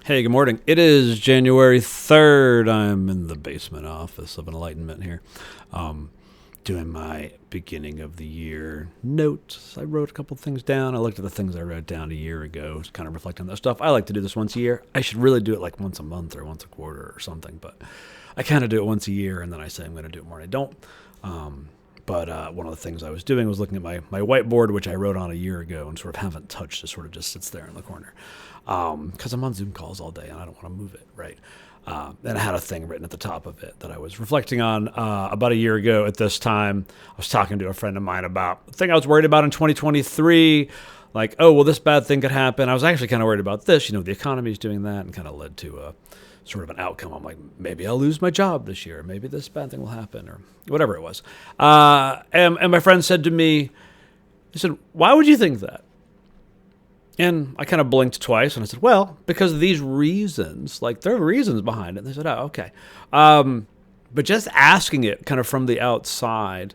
Hey, good morning. It is January 3rd. I'm in the basement office of Enlightenment here, doing my beginning of the year notes. I wrote a couple things down. I looked at the things I wrote down a year ago, kind of reflecting on that stuff. I like to do this once a year. I should really do it like once a month or once a quarter or something, but I kind of do it once a year, and then I say I'm going to do it more, and I don't. But one of the things I was doing was looking at my whiteboard, which I wrote on a year ago and sort of haven't touched. It sort of just sits there in the corner because I'm on Zoom calls all day and I don't want to move it, right? And I had a thing written at the top of it that I was reflecting on about a year ago at this time. I was talking to a friend of mine about the thing I was worried about in 2023, like, oh, well, this bad thing could happen. I was actually kind of worried about this. The economy is doing that, and kind of led to a sort of an outcome. I'm like, maybe I'll lose my job this year. Maybe this bad thing will happen, or whatever it was. And my friend said to me, he said, why would you think that? And I kind of blinked twice, and I said, well, because of these reasons. Like, there are reasons behind it. And they said, oh, okay. But just asking it kind of from the outside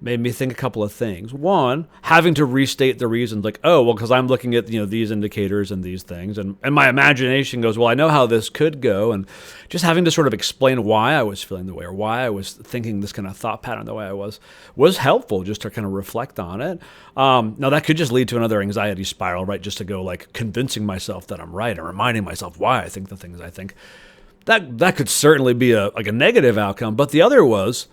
made me think a couple of things. One, having to restate the reasons, like, oh, well, because I'm looking at, these indicators and these things, and my imagination goes, well, I know how this could go, and just having to sort of explain why I was feeling the way, or why I was thinking this kind of thought pattern the way I was helpful, just to kind of reflect on it. Now, that could just lead to another anxiety spiral, right? Just to go, like, convincing myself that I'm right, and reminding myself why I think the things I think. That could certainly be a negative outcome, but the other was,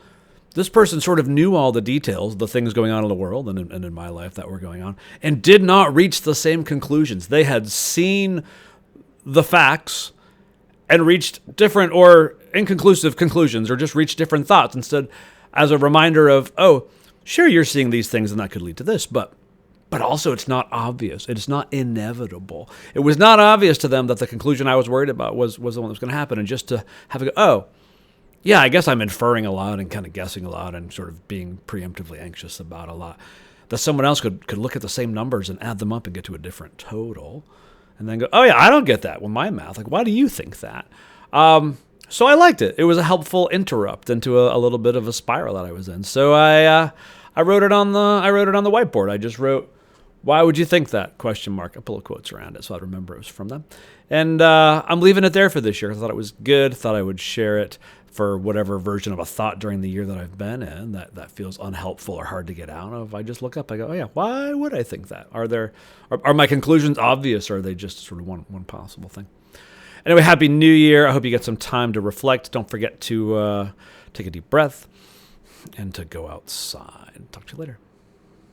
this person sort of knew all the details, the things going on in the world and in my life that were going on, and did not reach the same conclusions. They had seen the facts and reached different or inconclusive conclusions, or just reached different thoughts instead, as a reminder of, oh, sure, you're seeing these things and that could lead to this, but also it's not obvious. It's not inevitable. It was not obvious to them that the conclusion I was worried about was the one that was going to happen, and just to have it go, oh, yeah, I guess I'm inferring a lot and kind of guessing a lot and sort of being preemptively anxious about a lot. That someone else could look at the same numbers and add them up and get to a different total, and then go, oh yeah, I don't get that with my math. Like, why do you think that? So I liked it. It was a helpful interrupt into a little bit of a spiral that I was in. So I wrote it on the whiteboard. I just wrote, why would you think that? ? I put quotes around it so I'd remember it was from them. And I'm leaving it there for this year. I thought it was good. Thought I would share it for whatever version of a thought during the year that I've been in that feels unhelpful or hard to get out of. I just look up, I go, oh yeah, why would I think that? Are my conclusions obvious, or are they just sort of one possible thing? Anyway, Happy New Year. I hope you get some time to reflect. Don't forget to take a deep breath and to go outside. Talk to you later.